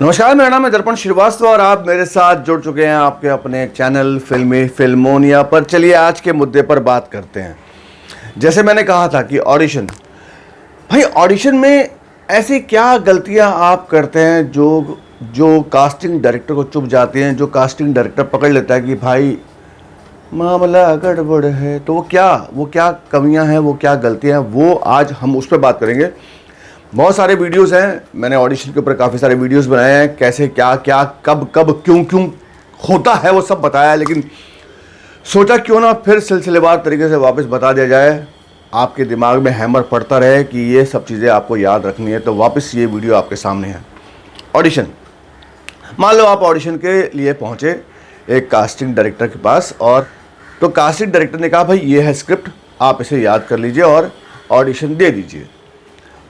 नमस्कार, मेरा नाम है दर्पण श्रीवास्तव और आप मेरे साथ जुड़ चुके हैं आपके अपने चैनल फिल्मी फिल्मोनिया पर। चलिए आज के मुद्दे पर बात करते हैं। जैसे मैंने कहा था कि ऑडिशन, भाई ऑडिशन में ऐसी क्या गलतियां आप करते हैं जो कास्टिंग डायरेक्टर को चुभ जाती हैं, जो कास्टिंग डायरेक्टर पकड़ लेता है कि भाई मामला गड़बड़ है। तो वो क्या कमियां हैं, वो क्या गलतियां हैं, वो आज हम उस पर बात करेंगे। बहुत सारे वीडियोस हैं, मैंने ऑडिशन के ऊपर काफ़ी सारे वीडियोस बनाए हैं, कैसे क्या क्या कब कब क्यों क्यों होता है वो सब बताया है। लेकिन सोचा क्यों ना फिर सिलसिलेवार तरीके से वापस बता दिया जाए, आपके दिमाग में हैमर पड़ता रहे कि ये सब चीज़ें आपको याद रखनी है। तो वापस ये वीडियो आपके सामने है। ऑडिशन, मान लो आप ऑडिशन के लिए पहुँचे एक कास्टिंग डायरेक्टर के पास, और तो कास्टिंग डायरेक्टर ने कहा भाई ये है स्क्रिप्ट, आप इसे याद कर लीजिए और ऑडिशन दे दीजिए।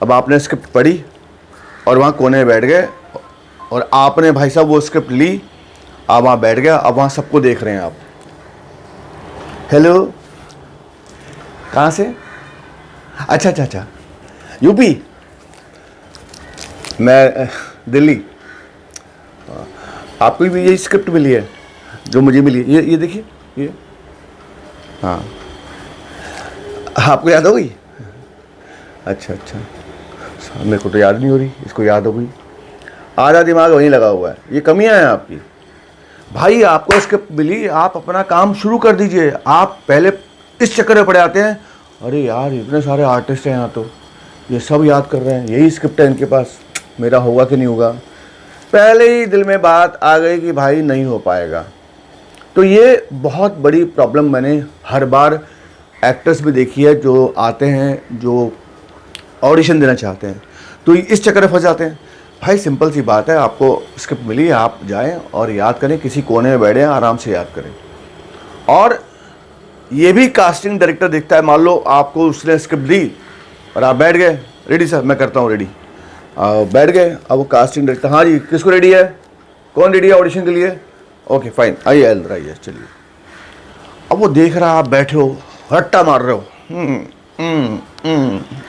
अब आपने स्क्रिप्ट पढ़ी और वहाँ कोने में बैठ गए और आपने भाई साहब वो स्क्रिप्ट ली, आप वहाँ बैठ गए, अब वहाँ सबको देख रहे हैं आप। हेलो, कहाँ से? अच्छा, यूपी। मैं दिल्ली। आपको भी यही स्क्रिप्ट मिली है जो मुझे मिली है? ये देखिए, ये हाँ, आपको याद हो गई? अच्छा, मेरे को तो याद नहीं हो रही, इसको याद हो गई। आधा दिमाग वहीं लगा हुआ है। ये कमियां हैं आपकी। भाई आपको स्क्रिप्ट मिली, आप अपना काम शुरू कर दीजिए। आप पहले इस चक्कर में पड़े आते हैं, अरे यार इतने सारे आर्टिस्ट हैं यहाँ, तो ये सब याद कर रहे हैं, यही स्क्रिप्ट है इनके पास, मेरा होगा कि नहीं होगा। पहले ही दिल में बात आ गई कि भाई नहीं हो पाएगा। तो ये बहुत बड़ी प्रॉब्लम मैंने हर बार एक्टर्स भी देखी है जो आते हैं, जो ऑडिशन देना चाहते हैं, तो इस चक्कर में फंस जाते हैं। भाई सिंपल सी बात है, आपको स्क्रिप्ट मिली, आप जाएं और याद करें, किसी कोने में बैठे आराम से याद करें। और ये भी कास्टिंग डायरेक्टर देखता है। मान लो आपको उसने स्क्रिप्ट दी और आप बैठ गए, रेडी सर, मैं करता हूँ रेडी। बैठ गए। अब वो कास्टिंग डायरेक्टर, हाँ जी किसको रेडी है, कौन रेडी है ऑडिशन के लिए? ओके फाइन, आइए अंदर आइए, चलिए। अब वो देख रहा, आप बैठे हो, रट्टा मार रहे हो,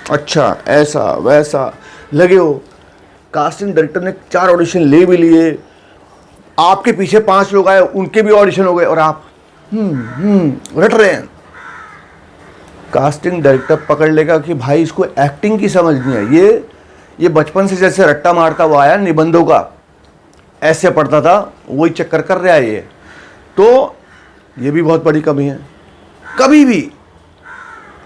अच्छा ऐसा वैसा लगे हो। कास्टिंग डायरेक्टर ने 4 ऑडिशन ले भी लिए, आपके पीछे 5 लोग आए, उनके भी ऑडिशन हो गए, और आप रट रहे हैं। कास्टिंग डायरेक्टर पकड़ लेगा कि भाई इसको एक्टिंग की समझ नहीं है, ये बचपन से जैसे रट्टा मारता हुआ आया निबंधों का, ऐसे पढ़ता था, वही चक्कर कर रहा है ये। तो ये भी बहुत बड़ी कमी है। कभी भी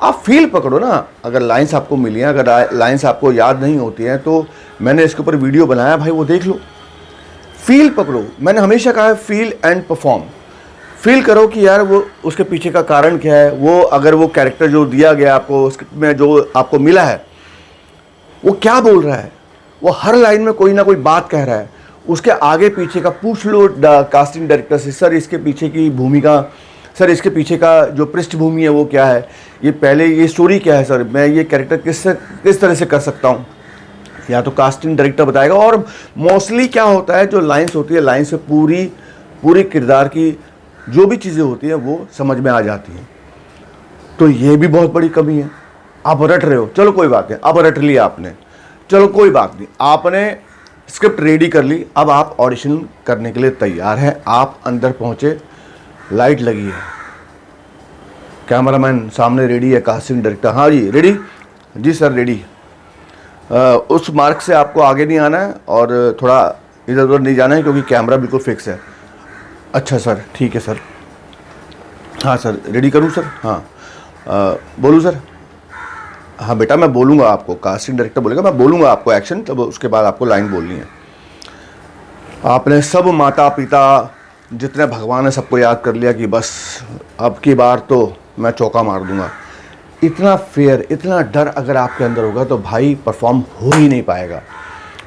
आप फील पकड़ो ना। अगर लाइंस आपको मिली हैं, अगर लाइंस आपको याद नहीं होती हैं, तो मैंने इसके ऊपर वीडियो बनाया, भाई वो देख लो। फील पकड़ो। मैंने हमेशा कहा है फील एंड परफॉर्म। फील करो कि यार वो उसके पीछे का कारण क्या है, वो अगर वो कैरेक्टर जो दिया गया आपको स्क्रिप्ट में, जो आपको मिला है, वो क्या बोल रहा है, वो हर लाइन में कोई ना कोई बात कह रहा है, उसके आगे पीछे का पूछ लो कास्टिंग डायरेक्टर से, सर इसके पीछे की भूमिका, सर इसके पीछे का जो पृष्ठभूमि है वो क्या है, ये पहले ये स्टोरी क्या है, सर मैं ये कैरेक्टर किस तरह से कर सकता हूँ, या तो कास्टिंग डायरेक्टर बताएगा। और मोस्टली क्या होता है, जो लाइंस होती है, लाइंस से पूरी किरदार की जो भी चीज़ें होती हैं वो समझ में आ जाती हैं। तो ये भी बहुत बड़ी कमी है। आप रट रहे हो, चलो कोई बात नहीं, अब रट लिया आपने, चलो कोई बात नहीं, आपने स्क्रिप्ट रेडी कर ली, अब आप ऑडिशन करने के लिए तैयार हैं। आप अंदर पहुँचे, लाइट लगी है, कैमरामैन सामने रेडी है, कास्टिंग डायरेक्टर हाँ जी रेडी, जी सर रेडी। उस मार्क से आपको आगे नहीं आना है और थोड़ा इधर उधर नहीं जाना है, क्योंकि कैमरा बिल्कुल फिक्स है। अच्छा सर, ठीक है सर, हाँ सर रेडी करूँ सर? हाँ बोलूँ सर? हाँ बेटा मैं बोलूँगा आपको, कास्टिंग डायरेक्टर बोलेगा, मैं बोलूँगा आपको एक्शन, तब उसके बाद आपको लाइन बोलनी है। आपने सब माता पिता जितने भगवान है सबको याद कर लिया कि बस अब की बार तो मैं चौका मार दूंगा। इतना फेयर, इतना डर अगर आपके अंदर होगा तो भाई परफॉर्म हो ही नहीं पाएगा।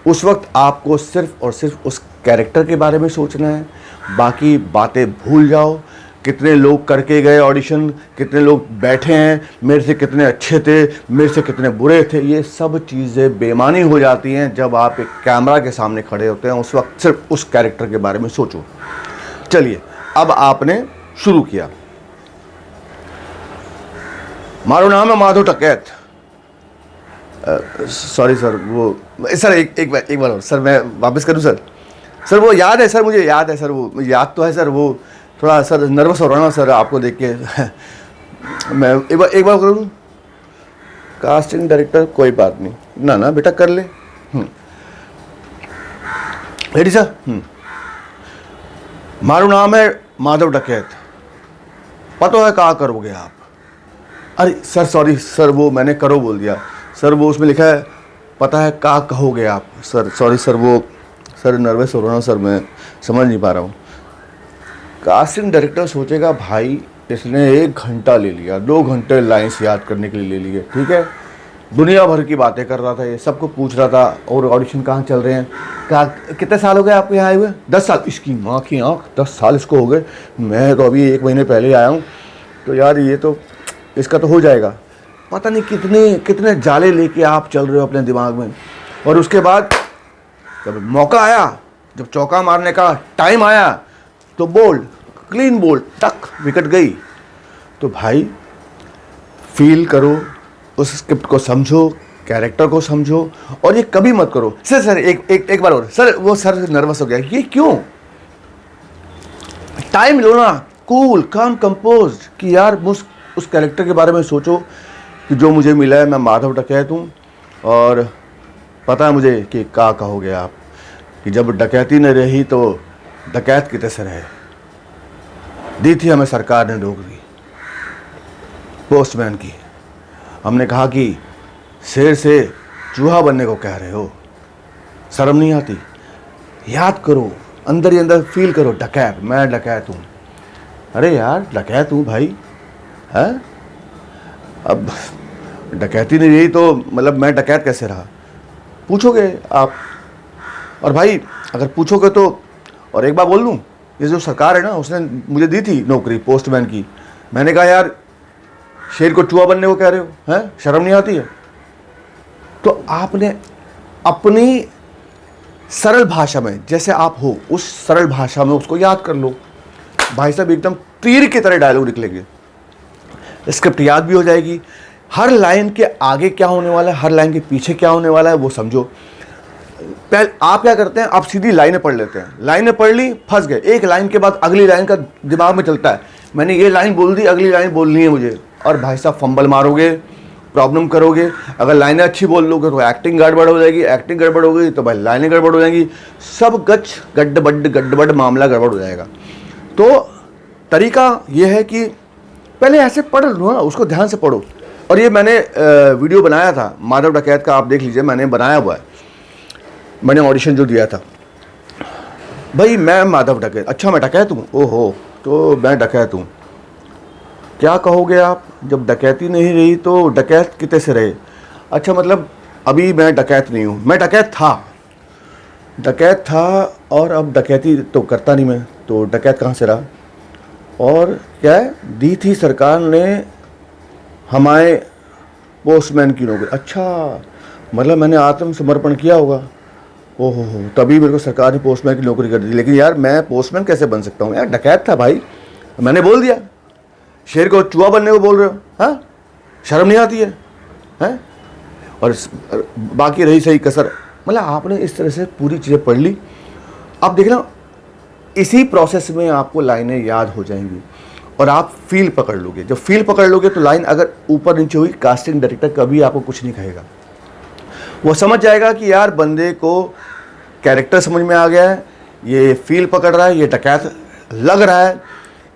उस वक्त आपको सिर्फ और सिर्फ उस कैरेक्टर के बारे में सोचना है, बाकी बातें भूल जाओ। कितने लोग करके गए ऑडिशन, कितने लोग बैठे हैं, मेरे से कितने अच्छे थे, मेरे से कितने बुरे थे, ये सब चीज़ें बेमानी हो जाती हैं जब आप एक कैमरा के सामने खड़े होते हैं। उस वक्त सिर्फ उस कैरेक्टर के बारे में सोचो। चलिए अब आपने शुरू किया। मारो नाम है माधव टकैत। सॉरी सर, वो सर एक बार और सर, मैं वापस करूं सर? सर वो याद है सर, मुझे याद है सर, वो मुझे याद तो है सर, वो थोड़ा सर नर्वस हो रहा ना सर आपको देख के। मैं एक बार करूँ, कास्टिंग डायरेक्टर कोई बात नहीं, ना ना बेटा कर ले। Ready sir? मारू नाम है माधव डकैत, पता है कहाँ करोगे आप? अरे सर सॉरी सर, वो मैंने करो बोल दिया सर, वो उसमें लिखा है पता है कहाँ कहोगे आप। सर सॉरी सर, वो सर नर्वस हो रहा हूँ सर, मैं समझ नहीं पा रहा हूँ। कास्टिंग डायरेक्टर सोचेगा भाई इसने 1 घंटा ले लिया, 2 घंटे लाइन्स याद करने के लिए ले लिए, ठीक है, दुनिया भर की बातें कर रहा था, ये सबको पूछ रहा था, और ऑडिशन कहाँ चल रहे हैं, कहाँ, कितने साल हो गए आपको यहाँ आए हुए? 10 साल। इसकी माँ की आँख, 10 साल इसको हो गए, मैं तो अभी 1 महीने पहले आया हूँ। तो यार ये तो इसका तो हो जाएगा। पता नहीं कितने कितने जाले लेके आप चल रहे हो अपने दिमाग में। और उसके बाद जब मौका आया, जब चौका मारने का टाइम आया, तो बोल्ड, क्लीन बोल्ड, टक, विकेट गई। तो भाई फील करो, उस स्क्रिप्ट को समझो, कैरेक्टर को समझो, और ये कभी मत करो सर सर एक बार और सर, वो सर नर्वस हो गया, ये क्यों? टाइम लो ना, कूल काम कंपोज, कि यार उस कैरेक्टर के बारे में सोचो कि जो मुझे मिला है, मैं माधव डकैत हूँ, और पता है मुझे कि क्या कहोगे आप, कि जब डकैती न रही तो डकैत कितने से रहे। दी थी हमें सरकार ने नौकरी पोस्टमैन की, हमने कहा कि शेर से चूहा बनने को कह रहे हो, शर्म नहीं आती? याद करो, अंदर ही अंदर फील करो, डकैत, मैं डकैत हूँ। अरे यार डकैत हूँ भाई, है? अब डकैती नहीं रही तो मतलब मैं डकैत कैसे रहा? पूछोगे आप, और भाई अगर पूछोगे तो, और एक बार बोल दूँ, ये जो सरकार है ना, उसने मुझे दी थी नौकरी पोस्टमैन की, मैंने कहा यार शेर को चूहा बनने को कह रहे हो, हैं? शर्म नहीं आती है? तो आपने अपनी सरल भाषा में, जैसे आप हो उस सरल भाषा में उसको याद कर लो। भाई साहब एकदम तीर की तरह डायलॉग निकलेंगे, स्क्रिप्ट याद भी हो जाएगी, हर लाइन के आगे क्या होने वाला है, हर लाइन के पीछे क्या होने वाला है वो समझो। पहले आप क्या करते हैं, आप सीधी लाइनें पढ़ लेते हैं, लाइनें पढ़ ली, फंस गए, एक लाइन के बाद अगली लाइन का दिमाग में चलता है, मैंने ये लाइन बोल दी, अगली लाइन बोलनी है मुझे, और भाई साहब फंबल मारोगे, प्रॉब्लम करोगे। अगर लाइनें अच्छी बोल लोगे तो एक्टिंग गड़बड़ हो जाएगी, एक्टिंग गड़बड़ हो गई तो भाई लाइनें गड़बड़ हो जाएंगी, सब गड्ढबड्ड मामला गड़बड़ हो जाएगा। तो तरीका ये है कि पहले ऐसे पढ़ लो ना, उसको ध्यान से पढ़ो। और ये मैंने वीडियो बनाया था माधव डकैत का, आप देख लीजिए, मैंने बनाया हुआ है, मैंने ऑडिशन जो दिया था। भाई मैं माधव डकैत, अच्छा मैं डकैत हूँ, ओहो, तो मैं डकैत हूँ, क्या कहोगे आप? जब डकैती नहीं रही तो डकैत कितने से रहे? अच्छा मतलब अभी मैं डकैत नहीं हूँ, मैं डकैत था और अब डकैती तो करता नहीं मैं, तो डकैत कहाँ से रहा? और क्या है, दी थी सरकार ने हमारे पोस्टमैन की नौकरी, अच्छा मतलब मैंने आत्मसमर्पण किया होगा, ओहो हो, तभी मेरे को सरकार ने पोस्टमैन की नौकरी कर दी। लेकिन यार मैं पोस्टमैन कैसे बन सकता हूँ यार, डकैत था भाई, मैंने बोल दिया, शेर को चूहा बनने को बोल रहे हो, हाँ? शर्म नहीं आती है, हैं? और बाकी रही सही कसर, मतलब आपने इस तरह से पूरी चीज़ें पढ़ ली। अब देखना, इसी प्रोसेस में आपको लाइनें याद हो जाएंगी और आप फील पकड़ लोगे। जब फील पकड़ लोगे तो लाइन अगर ऊपर नीचे हुई, कास्टिंग डायरेक्टर कभी आपको कुछ नहीं कहेगा, वो समझ जाएगा कि यार बंदे को कैरेक्टर समझ में आ गया है, ये फील पकड़ रहा है, ये डकैत लग रहा है,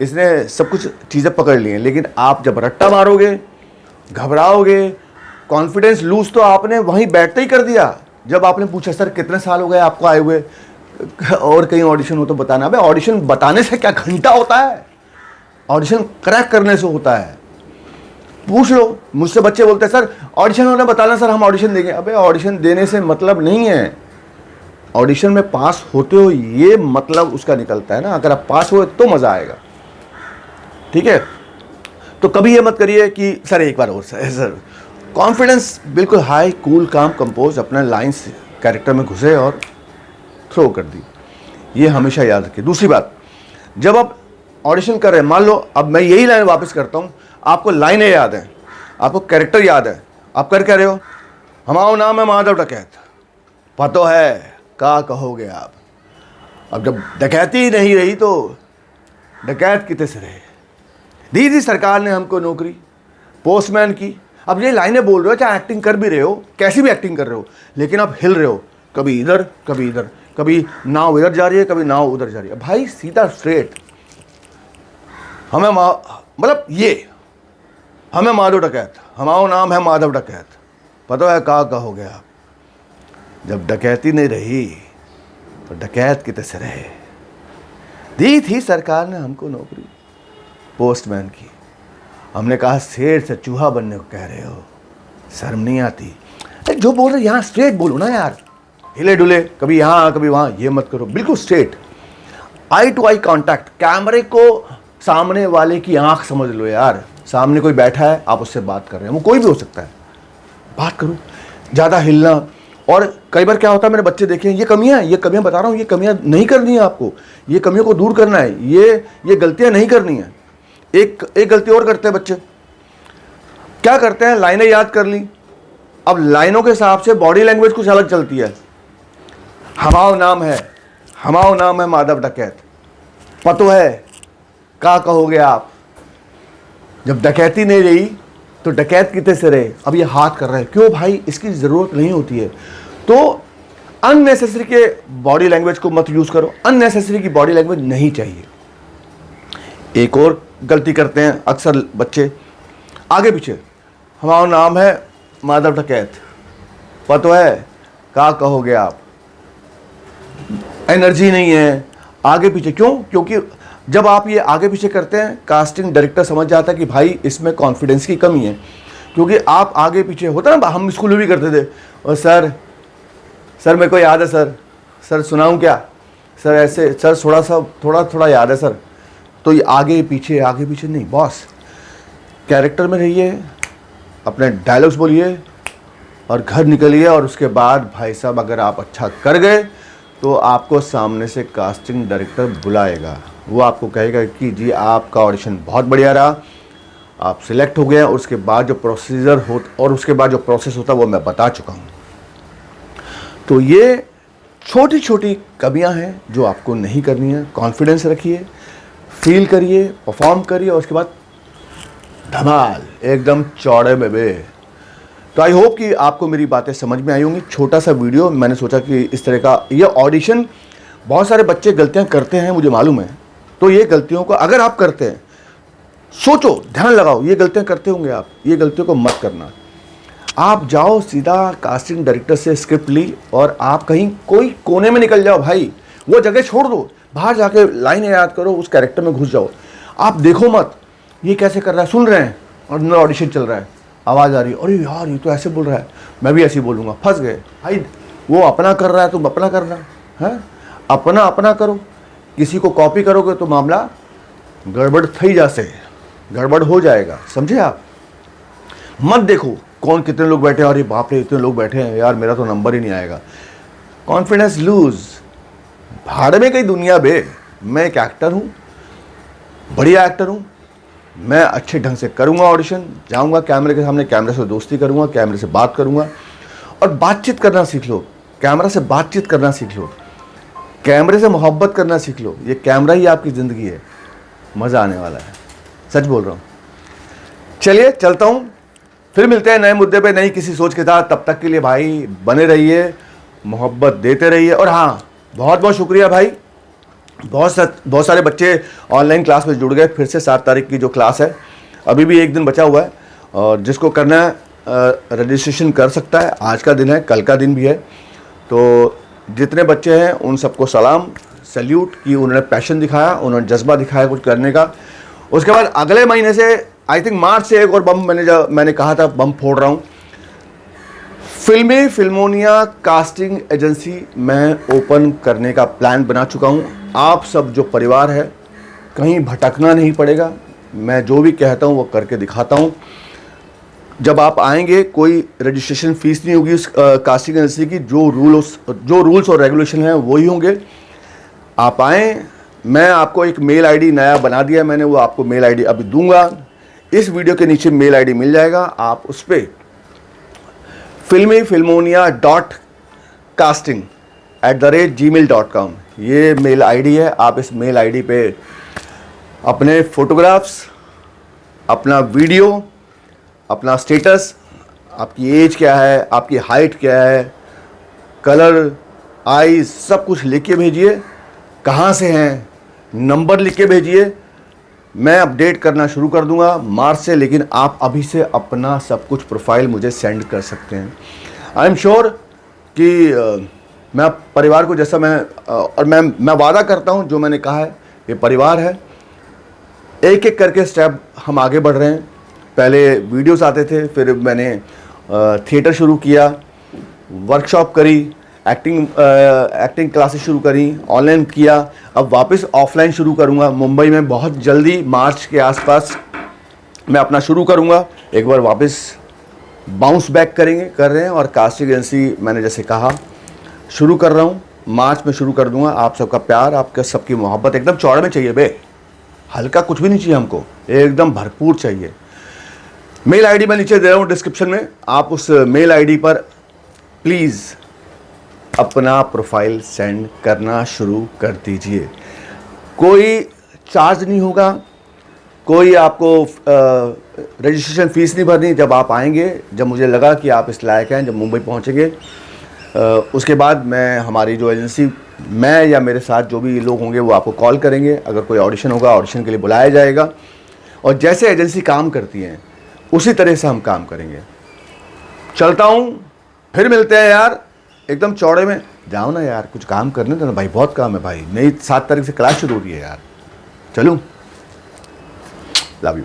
इसने सब कुछ चीज़ें पकड़ ली हैं। लेकिन आप जब रट्टा मारोगे, घबराओगे, कॉन्फिडेंस लूज तो आपने वहीं बैठते ही कर दिया। जब आपने पूछा सर कितने साल हो गए आपको आए हुए, और कहीं ऑडिशन हो तो बताना। भाई ऑडिशन बताने से क्या घंटा होता है, ऑडिशन क्रैक करने से होता है। पूछ लो, मुझसे बच्चे बोलते हैं सर ऑडिशन होने बताना सर, हम ऑडिशन देंगे। अबे ऑडिशन देने से मतलब नहीं है, ऑडिशन में पास होते हो ये मतलब उसका निकलता है ना। अगर आप पास हुए तो मज़ा आएगा, ठीक है। तो कभी ये मत करिए कि सर एक बार और सर, कॉन्फिडेंस बिल्कुल हाई, कूल काम कंपोज, अपने लाइन्स कैरेक्टर में घुसे और थ्रो कर दी, ये हमेशा याद रखिए। दूसरी बात, जब आप ऑडिशन कर रहे हैं, मान लो अब मैं यही लाइन वापस करता हूँ, आपको लाइनें याद हैं, आपको कैरेक्टर याद है, आप कर क्या रहे हो, हमारा नाम है माधव डकैत, पता है क्या कहोगे आप। अब जब डकैती नहीं रही तो डकैत कितने से रहे। दी थी सरकार ने हमको नौकरी पोस्टमैन की। अब ये लाइनें बोल रहे हो, चाहे एक्टिंग कर भी रहे हो, कैसी भी एक्टिंग कर रहे हो, लेकिन आप हिल रहे हो, कभी इधर कभी इधर, कभी नाव इधर जा रही है कभी नाव उधर जा रही है। भाई सीधा स्ट्रेट हमें मतलब ये हमें माधव डकैत, हमारा नाम है माधव डकैत। पता है का हो गया आप, जब डकैती नहीं रही तो डकैत कितने से रहे। दी थी सरकार ने हमको नौकरी पोस्टमैन की। हमने कहा शेर से चूहा बनने को कह रहे हो, शर्म नहीं आती। जो बोल रहे यहाँ स्ट्रेट बोलो ना यार, हिले डुले कभी यहाँ कभी वहाँ, ये मत करो, बिल्कुल straight eye to eye contact. कैमरे को सामने वाले की आंख समझ लो यार। सामने कोई बैठा है, आप उससे बात कर रहे हैं, वो कोई भी हो सकता है, बात करो। ज़्यादा हिलना, और कई बार क्या होता है, मेरे बच्चे देखे, ये कमियां बता रहा हूँ, ये कमियां नहीं करनी है आपको, ये कमियों को दूर करना है, ये गलतियां नहीं करनी है। एक गलती और करते हैं बच्चे, क्या करते हैं, लाइनें याद कर ली, अब लाइनों के हिसाब से बॉडी लैंग्वेज कुछ अलग चलती है। हमारा नाम है माधव डकैत, पतो है क्या कहोगे आप। जब डकैती नहीं रही तो डकैत कितने से रहे। अब ये हाथ कर रहा है, क्यों भाई, इसकी ज़रूरत नहीं होती है। तो अननेसेसरी के बॉडी लैंग्वेज को मत यूज़ करो, अननेसेसरी की बॉडी लैंग्वेज नहीं चाहिए। एक और गलती करते हैं अक्सर बच्चे, आगे पीछे, हमारा नाम है माधव डकैत, पता है क्या कहोगे आप, एनर्जी नहीं है, आगे पीछे। क्यों? क्योंकि जब आप ये आगे पीछे करते हैं, कास्टिंग डायरेक्टर समझ जाता है कि भाई इसमें कॉन्फिडेंस की कमी है। क्योंकि आप आगे पीछे होता ना, हम स्कूल में भी करते थे, और सर मेरे को याद है सर सुनाऊं क्या, सर ऐसे, सर थोड़ा याद है सर। तो ये आगे पीछे नहीं, बॉस कैरेक्टर में रहिए, अपने डायलॉग्स बोलिए और घर निकलिए। और उसके बाद भाई साहब अगर आप अच्छा कर गए तो आपको सामने से कास्टिंग डायरेक्टर बुलाएगा, वो आपको कहेगा कि जी आपका ऑडिशन बहुत बढ़िया रहा, आप सिलेक्ट हो गए। और उसके बाद जो प्रोसेस होता है वो मैं बता चुका हूँ। तो ये छोटी छोटी कमियां हैं जो आपको नहीं करनी है। कॉन्फिडेंस रखिए, फील करिए, परफॉर्म करिए, और उसके बाद धमाल एकदम चौड़े में बे। तो आई होप कि आपको मेरी बातें समझ में आई होंगी। छोटा सा वीडियो, मैंने सोचा कि इस तरह का ये ऑडिशन, बहुत सारे बच्चे गलतियां करते हैं, मुझे मालूम है। तो ये गलतियों को अगर आप करते हैं, सोचो, ध्यान लगाओ, ये गलतियां करते होंगे आप, ये गलतियों को मत करना। आप जाओ सीधा कास्टिंग डायरेक्टर से स्क्रिप्ट ली और आप कहीं कोई कोने में निकल जाओ भाई, वो जगह छोड़ दो, बाहर जाके लाइनें याद करो, उस कैरेक्टर में घुस जाओ। आप देखो मत ये कैसे कर रहा है, सुन रहे हैं और अंदर ऑडिशन चल रहा है, आवाज़ आ रही है, अरे यार ये तो ऐसे बोल रहा है, मैं भी ऐसे ही बोलूँगा, फंस गए भाई। वो अपना कर रहा है, तुम अपना करना है, अपना करो। किसी को कॉपी करोगे तो मामला गड़बड़ थई जासे, गड़बड़ हो जाएगा, समझे आप। मत देखो कौन कितने लोग बैठे हैं, अरे बाप रे इतने लोग बैठे हैं यार, मेरा तो नंबर ही नहीं आएगा। कॉन्फिडेंस लूज, भाड़ में कई दुनिया बे। मैं एक एक्टर हूँ, बढ़िया एक्टर हूँ, मैं अच्छे ढंग से करूँगा ऑडिशन, जाऊँगा कैमरे के सामने, कैमरे से दोस्ती करूँगा, कैमरे से बात करूँगा। और बातचीत करना सीख लो, कैमरा से बातचीत करना सीख लो, कैमरे से मोहब्बत करना सीख लो। ये कैमरा ही आपकी ज़िंदगी है, मज़ा आने वाला है, सच बोल रहा हूँ। चलिए चलता हूँ, फिर मिलते हैं नए मुद्दे पे, नई किसी सोच के साथ। तब तक के लिए भाई बने रहिए, मोहब्बत देते रहिए। और हाँ, बहुत बहुत शुक्रिया भाई, बहुत सारे बच्चे ऑनलाइन क्लास में जुड़ गए। फिर से 7 तारीख की जो क्लास है, अभी भी एक दिन बचा हुआ है, और जिसको करना है रजिस्ट्रेशन कर सकता है। आज का दिन है, कल का दिन भी है। तो जितने बच्चे हैं उन सबको सलाम, सैल्यूट कि उन्होंने पैशन दिखाया, उन्होंने जज्बा दिखाया कुछ करने का। उसके बाद अगले महीने से, आई थिंक मार्च से, एक और बम मैंने कहा था बम फोड़ रहा हूँ। फिल्मोनिया कास्टिंग एजेंसी मैं ओपन करने का प्लान बना चुका हूँ। आप सब जो परिवार है, कहीं भटकना नहीं पड़ेगा। मैं जो भी कहता हूँ वो करके दिखाता हूँ। जब आप आएंगे कोई रजिस्ट्रेशन फीस नहीं होगी उस कास्टिंग एजेंसी की। जो रूल्स और रेगुलेशन हैं वही होंगे। आप आएँ, मैं आपको एक मेल आईडी नया बना दिया मैंने, वो आपको मेल आईडी अभी दूंगा। इस वीडियो के नीचे मेल आईडी मिल जाएगा, आप उस पर filmonia.casting gmail.com ये मेल आईडी है। आप इस मेल आईडी पे अपने फोटोग्राफ्स, अपना वीडियो, अपना स्टेटस, आपकी एज क्या है, आपकी हाइट क्या है, कलर, आईज, सब कुछ लिख के भेजिए। कहाँ से हैं, नंबर लिख के भेजिए। मैं अपडेट करना शुरू कर दूंगा मार्च से, लेकिन आप अभी से अपना सब कुछ प्रोफाइल मुझे सेंड कर सकते हैं। आई एम श्योर कि मैं परिवार को जैसा मैं वादा करता हूं, जो मैंने कहा है, ये परिवार है। एक एक करके स्टेप हम आगे बढ़ रहे हैं। पहले वीडियोस आते थे, फिर मैंने थिएटर शुरू किया, वर्कशॉप करी, एक्टिंग क्लासेस शुरू करी, ऑनलाइन किया, अब वापस ऑफलाइन शुरू करूंगा। मुंबई में बहुत जल्दी मार्च के आसपास मैं अपना शुरू करूंगा। एक बार वापस बाउंस बैक कर रहे हैं। और कास्टिंग एजेंसी मैंने जैसे कहा शुरू कर रहा हूं, मार्च में शुरू कर दूंगा। आप सबका प्यार, आपका सबकी मोहब्बत एकदम चौड़े में चाहिए बे, हल्का कुछ भी नहीं चाहिए हमको, एकदम भरपूर चाहिए। मेल आईडी मैं नीचे दे रहा हूँ डिस्क्रिप्शन में, आप उस मेल आईडी पर प्लीज़ अपना प्रोफाइल सेंड करना शुरू कर दीजिए। कोई चार्ज नहीं होगा, कोई आपको रजिस्ट्रेशन फ़ीस नहीं भरनी। जब आप आएंगे, जब मुझे लगा कि आप इस लायक हैं, जब मुंबई पहुंचेंगे, उसके बाद मैं, हमारी जो एजेंसी, मैं या मेरे साथ जो भी लोग होंगे वो आपको कॉल करेंगे। अगर कोई ऑडिशन होगा, ऑडिशन के लिए बुलाया जाएगा। और जैसे एजेंसी काम करती हैं उसी तरह से हम काम करेंगे। चलता हूँ, फिर मिलते हैं यार, एकदम चौड़े में। जाओ ना यार, कुछ काम करने दो ना भाई, बहुत काम है भाई। नई 7 तारीख से क्लास शुरू हो रही है यार। चलूँ, लव यू।